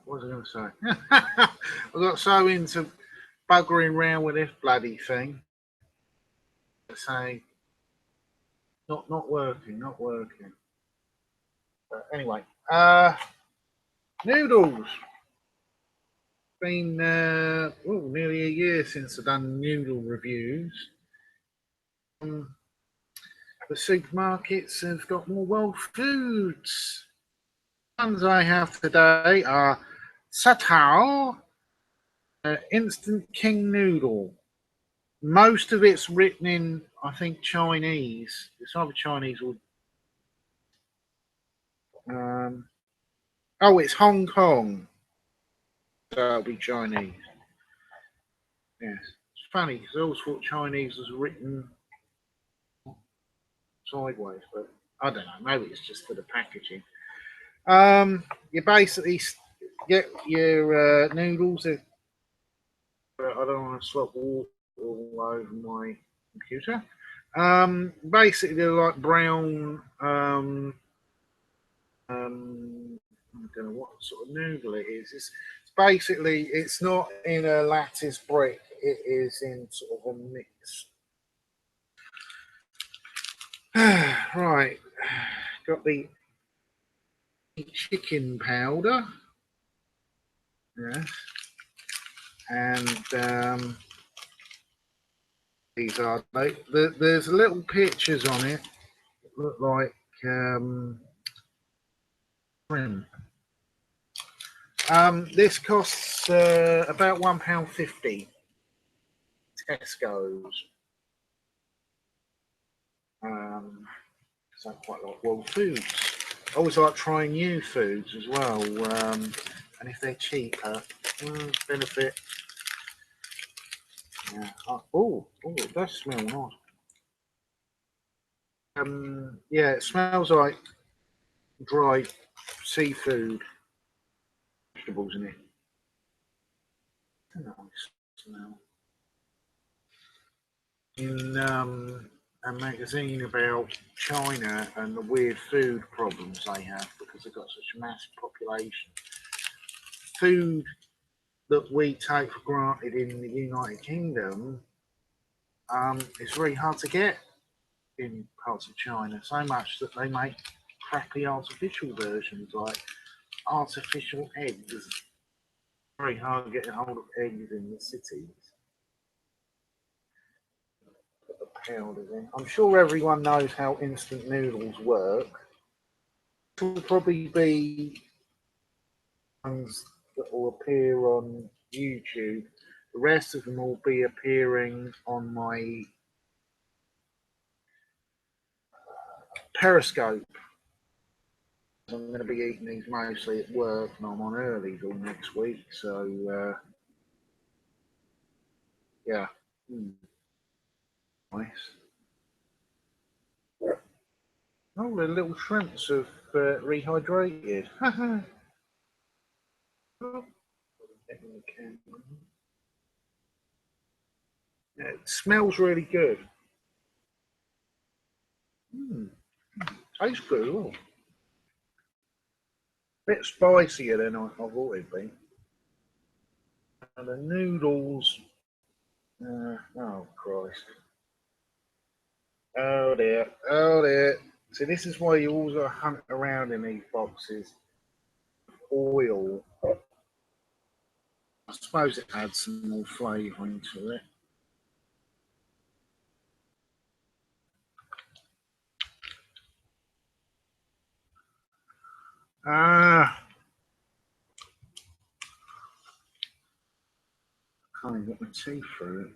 What was I going to say? I got so into buggering around with this bloody thing. Say, not working, not working. But anyway, noodles. Been nearly a year since I've done noodle reviews. The supermarkets have got more world foods. The ones I have today are Satao Instant King Noodle. Most of it's written in, I think, Chinese. It's either Chinese or oh, it's Hong Kong. So it'll be Chinese. Yes, it's funny because I always thought Chinese was written sideways, but I don't know. Maybe it's just for the packaging. You basically get your noodles. I don't want to slop water all over my computer. Basically, they're like brown. I don't know what sort of noodle it is. It's basically, it's not in a lattice brick. It is in sort of a mix. Right, got the chicken powder. Yes, and these are there's little pictures on it that look like shrimp. This costs about £1.50. Tesco's. So I quite like world foods. I always like trying new foods as well, and if they're cheaper, benefit. Yeah. Oh, it does smell nice. Yeah, it smells like dried seafood, vegetables in it. Nice smell. In a magazine about China and the weird food problems they have because they've got such a massive population. Food that we take for granted in the United Kingdom is very hard to get in parts of China, so much that they make crappy artificial versions like artificial eggs. Very hard getting hold of eggs in the cities. Put the powders in. I'm sure everyone knows how instant noodles work. This will probably be ones that will appear on YouTube. The rest of them will be appearing on my Periscope. I'm going to be eating these mostly at work, and I'm on early all next week. So, yeah, nice. Oh, the little shrimps have rehydrated. Yeah, it smells really good. Tastes good. Oh. Bit spicier than I thought it'd be. And the noodles. Oh Christ. Oh dear. Oh dear. See, this is why you always got to hunt around in these boxes. Oil. I suppose it adds some more flavour into it. Can't even get my teeth through it.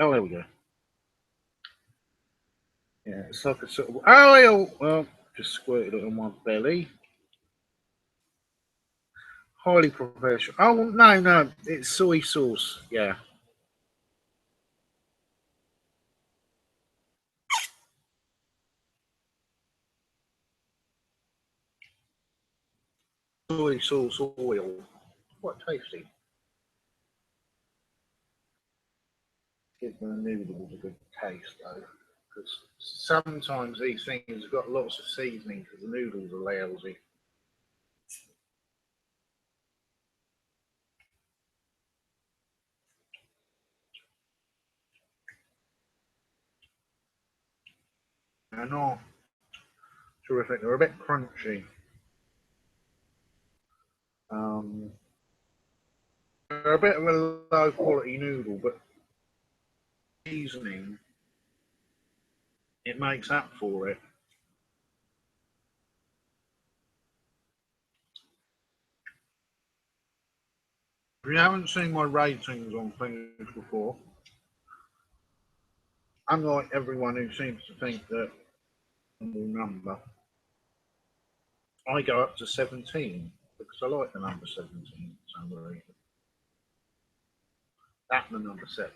Oh, there we go. Yeah, it's like a sort of. Oh, well, just squirted it on my belly. Highly professional. Oh, no, it's soy sauce. Yeah. Soy sauce oil. Quite tasty. Give the noodles a good taste, though. Because sometimes these things have got lots of seasoning because the noodles are lousy. They're not terrific. They're a bit crunchy. They're a bit of a low quality noodle, but seasoning, it makes up for it. If you haven't seen my ratings on things before, unlike everyone who seems to think that number, I go up to 17 because I like the number 17 for some reason. That and the number 7.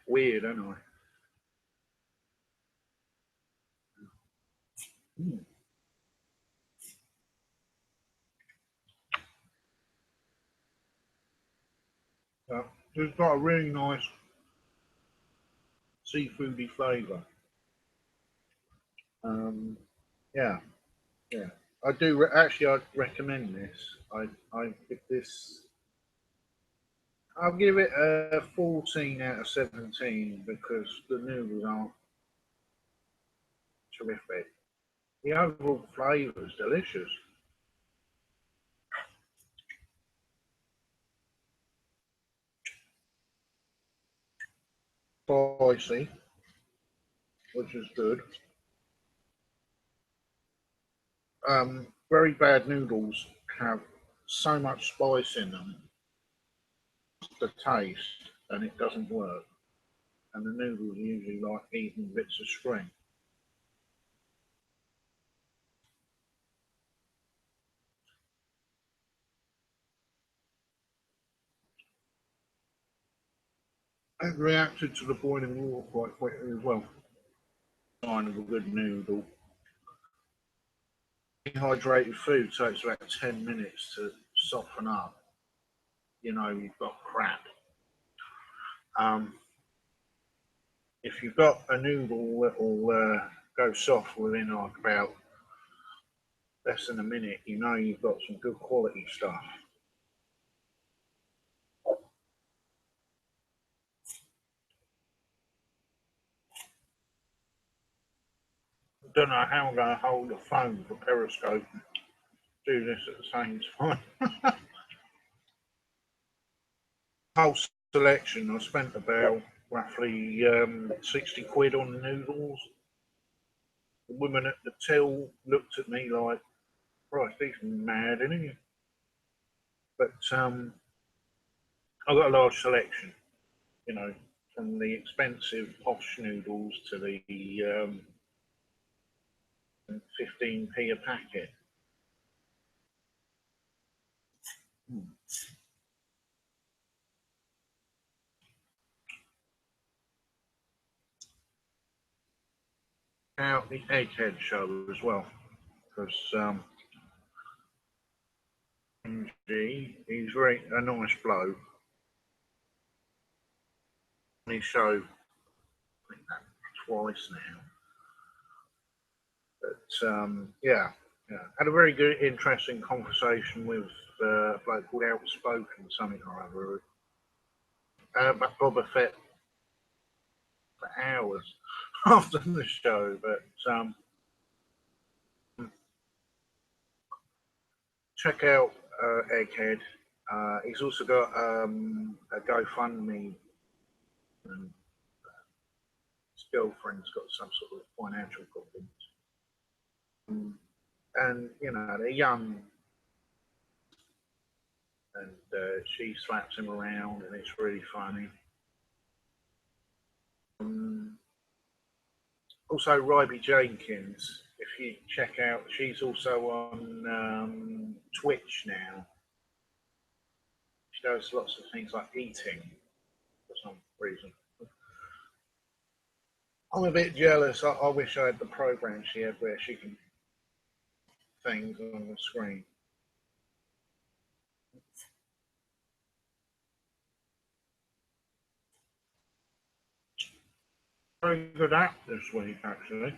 Weird, ain't I? Mm. It's got a really nice seafoody flavour. Yeah, yeah. I do actually. I'd recommend this. I give this. I'll give it a 14 out of 17 because the noodles aren't terrific. The overall flavour is delicious. Spicy, which is good. Very bad noodles have so much spice in them, the taste, and it doesn't work. And the noodles are usually like eating bits of string. It reacted to the boiling water quite quickly as well. Sign of a good noodle. Dehydrated food takes about 10 minutes to soften up. You know, you've got crap. Um, if you've got a noodle that will go soft within like about less than a minute, you know you've got some good quality stuff. I don't know how I'm going to hold the phone for Periscope and do this at the same time. Whole selection, I spent about roughly 60 quid on the noodles. The woman at the till looked at me like, right, he's mad, isn't he? But I've got a large selection, you know, from the expensive posh noodles to the 15p a packet. Out the Egghead show as well, because he's very a nice bloke. On his show, I think that twice now. But yeah, yeah, had a very good, interesting conversation with a bloke called Outspoken, something or other. But Boba Fett for hours after the show. But check out Egghead. He's also got a GoFundMe, and his girlfriend's got some sort of financial problems. And you know they're young, and she slaps him around, and it's really funny. Um, Also, Ryby Jenkins, if you check out, she's also on Twitch now. She does lots of things like eating for some reason. I'm a bit jealous. I wish I had the program she had where she can things on the screen. Very good app this week, actually.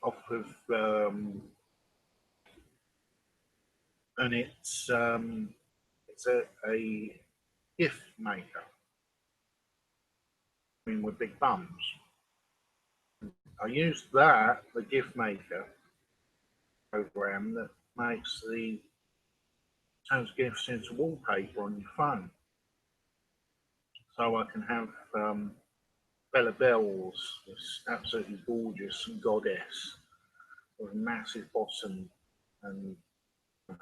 Off of and it's a gift maker. I mean, with big bums. I used that, the gift maker program that makes the turns gifts into wallpaper on your phone. So I can have Bella Bells, this absolutely gorgeous goddess with a massive bottom and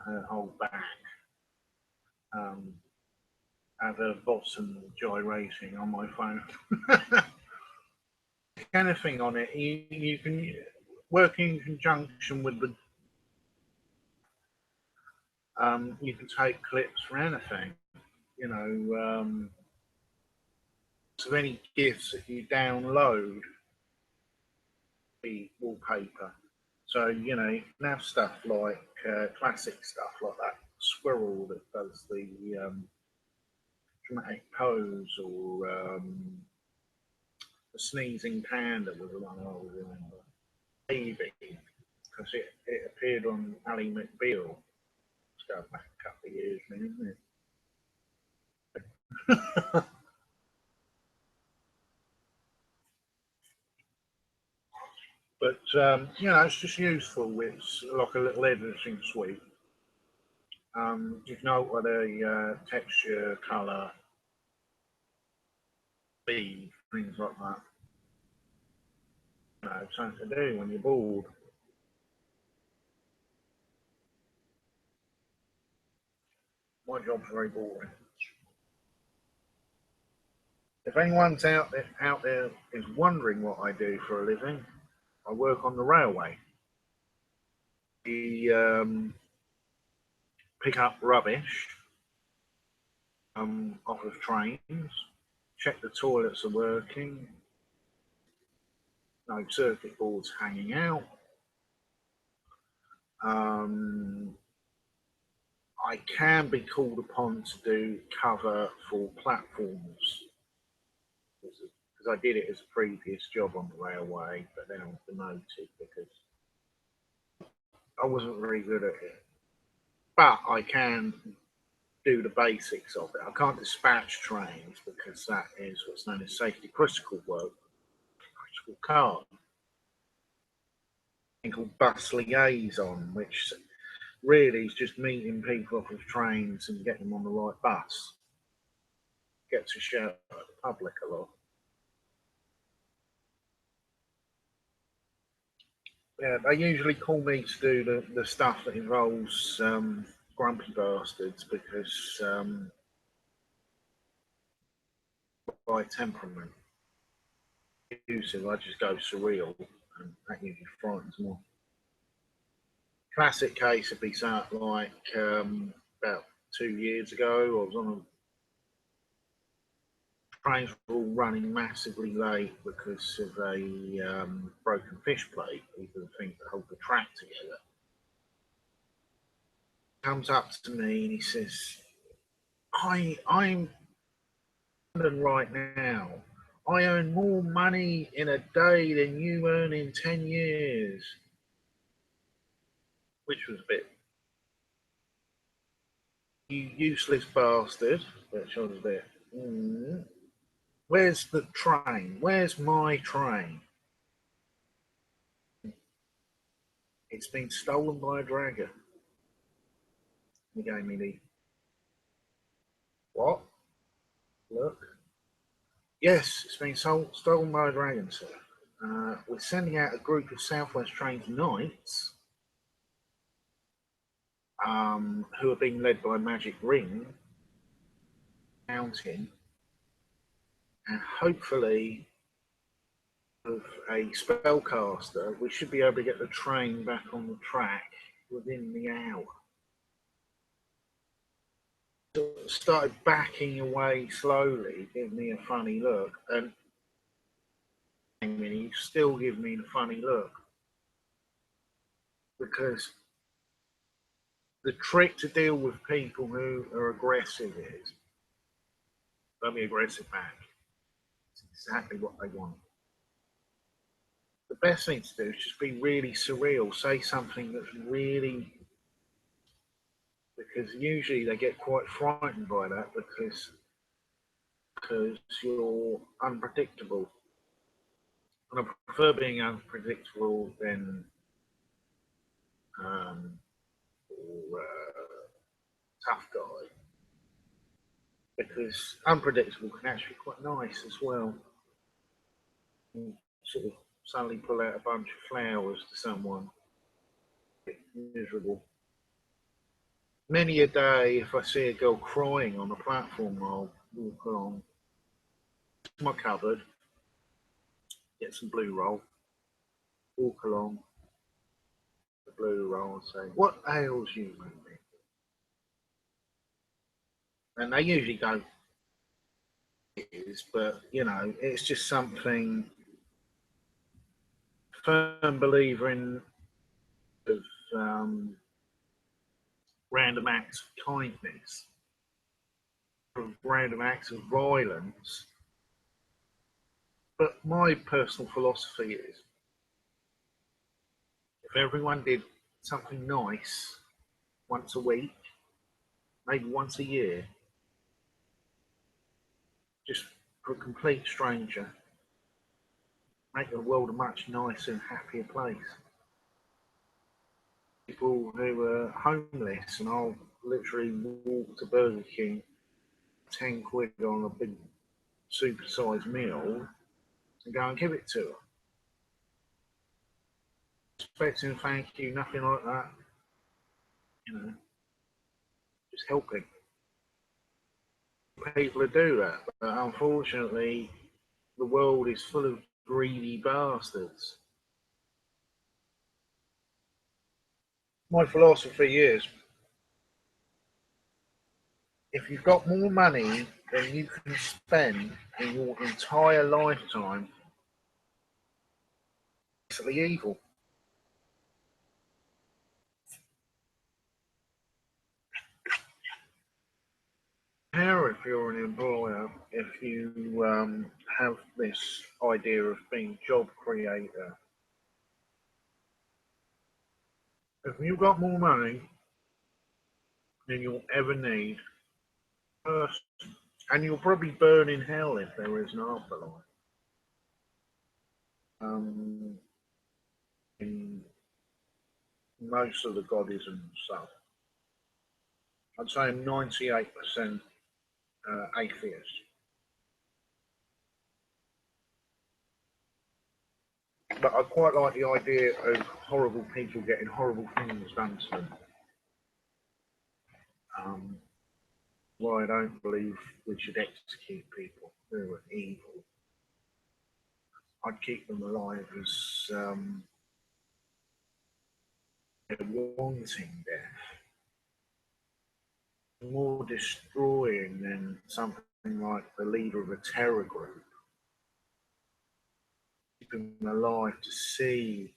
her whole back. Have her bottom gyrating on my phone. Anything on it, you can work in conjunction with the. You can take clips for anything, you know. So any gifts that you download, the wallpaper. So you know, you can have stuff like classic stuff like that squirrel that does the dramatic pose, or the sneezing panda was the one I always remember. Baby, because it appeared on Ally McBeal. Let's go back a couple of years, isn't it? But you know, it's just useful. It's like a little editing suite. You can alter the texture, color, speed, things like that. You know, something to do when you're bored. My job's very boring. If anyone's out there is wondering what I do for a living, I work on the railway. We pick up rubbish off of trains, check the toilets are working, no circuit boards hanging out. I can be called upon to do cover for platforms because I did it as a previous job on the railway, but then I was demoted because I wasn't very good at it. But I can do the basics of it. I can't dispatch trains because that is what's known as safety critical work, critical card. Thing called bus liaison, which really is just meeting people off of trains and getting them on the right bus. Get to shout at the public a lot. Yeah, they usually call me to do the stuff that involves grumpy bastards because by temperament, usually I just go surreal and that usually frightens them off. Classic case would be something like about 2 years ago. I was on a trains were all running massively late because of a broken fish plate, either the thing that hold the track together. Comes up to me and he says, I'm in London right now. I earn more money in a day than you earn in 10 years. Which was a bit, you useless bastard, which I was a bit, where's the train? Where's my train? It's been stolen by a dragger. He gave me the, what? Look. Yes, it's been stolen by a dragon, sir. We're sending out a group of Southwest Trains Knights who are being led by Magic Ring Mountain, and hopefully with a spellcaster, we should be able to get the train back on the track within the hour. So started backing away slowly, giving me a funny look, and he still gives me a funny look because the trick to deal with people who are aggressive is don't be aggressive back. It's exactly what they want. The best thing to do is just be really surreal. Say something that's really, because usually they get quite frightened by that because because you're unpredictable. And I prefer being unpredictable than or, tough guy, because unpredictable can actually be quite nice as well. You sort of suddenly pull out a bunch of flowers to someone miserable. Many a day, if I see a girl crying on a platform, I'll walk along to my cupboard, get some blue roll, walk along the blue roll and say, "What ails you, baby?" And they usually go, "It is," but you know, it's just something. Firm believer in of random acts of kindness, of random acts of violence. But my personal philosophy is, if everyone did something nice once a week, maybe once a year, just for a complete stranger, make the world a much nicer and happier place. People who are homeless, and I'll literally walk to Burger King, 10 quid on a big supersized meal, and go and give it to them. Expecting thank you, nothing like that. You know, just helping people to do that. But unfortunately, the world is full of greedy bastards. My philosophy is, if you've got more money than you can spend in your entire lifetime, it's basically evil. How, if you're an employer, if you have this idea of being job creator, if you've got more money than you'll ever need, first, and you'll probably burn in hell if there is an afterlife. In most of the godism stuff, I'd say I'm 98% atheist. But I quite like the idea of horrible people getting horrible things done to them. Um, why I don't believe we should execute people who are evil. I'd keep them alive as wanting death, more destroying than something like the leader of a terror group. Keep him alive to see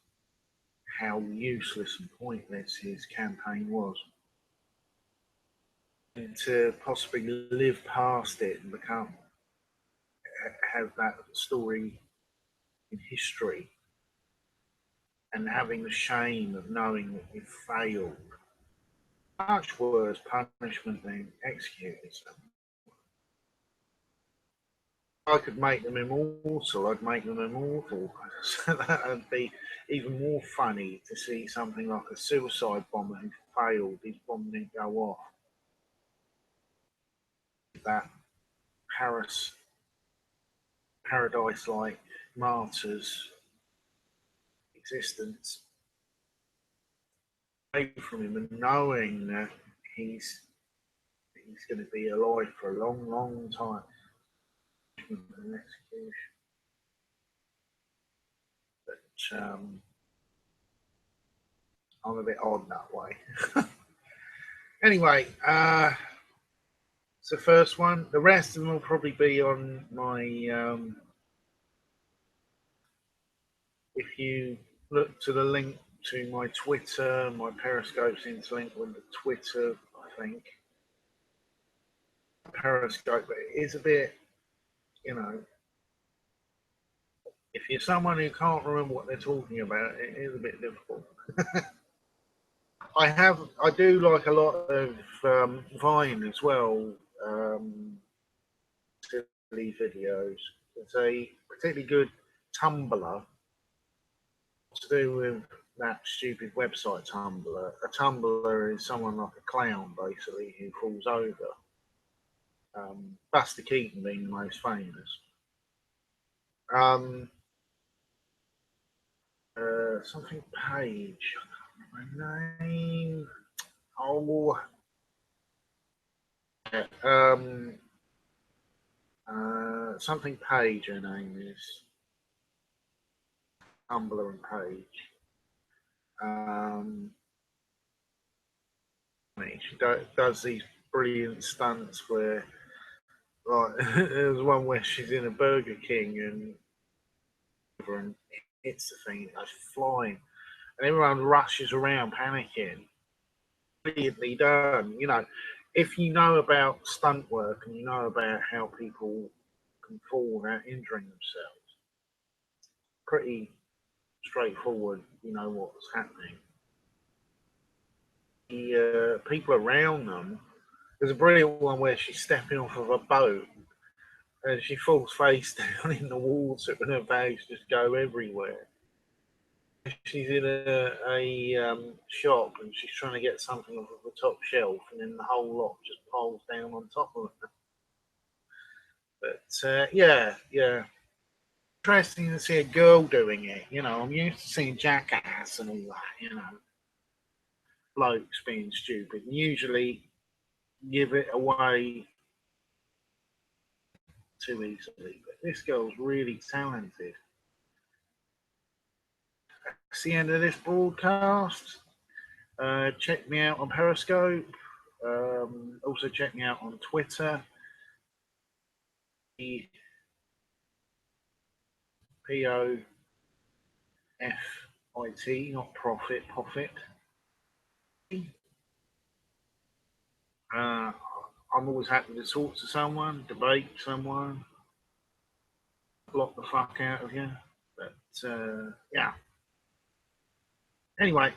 how useless and pointless his campaign was, and to possibly live past it and have that story in history, and having the shame of knowing that you failed. Much worse punishment than executing someone. I could make them immortal, I'd make them immortal. So that would be even more funny to see something like a suicide bomber who failed, his bomb didn't go off. That paradise-like martyr's existence away from him, and knowing that he's going to be alive for a long, long time. An execution. But I'm a bit odd that way. Anyway, it's the first one. The rest of them will probably be on my. If you look to the link to my Twitter, my Periscope's interlinked with the Twitter, I think. Periscope, but it is a bit, you know, if you're someone who can't remember what they're talking about, it is a bit difficult. I do like a lot of Vine as well. videos. There's a particularly good Tumblr to do with that stupid website Tumblr. A Tumblr is someone like a clown basically who falls over. Buster Keaton being the most famous. Something Page. My name. Oh. Something Page. Her name is Tumblr and Page. She does these brilliant stunts where, like, there's one where she's in a Burger King and hits the thing, it goes flying, and everyone rushes around panicking. Brilliantly done, you know. If you know about stunt work and you know about how people can fall without injuring themselves, pretty straightforward. You know what's happening. The people around them. There's a brilliant one where she's stepping off of a boat and she falls face down in the water and her bags just go everywhere. She's in a shop and she's trying to get something off of the top shelf, and then the whole lot just piles down on top of her. But yeah, interesting to see a girl doing it. You know, I'm used to seeing Jackass and all that. You know, blokes being stupid and usually give it away too easily. But this girl's really talented. That's the end of this broadcast. Check me out on Periscope. Also check me out on Twitter. POFIT, not profit, profit. I'm always happy to talk to someone, debate someone, block the fuck out of you. But yeah. Anyway,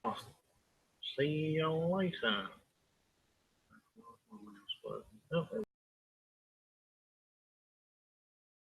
I'll see you later. Oh,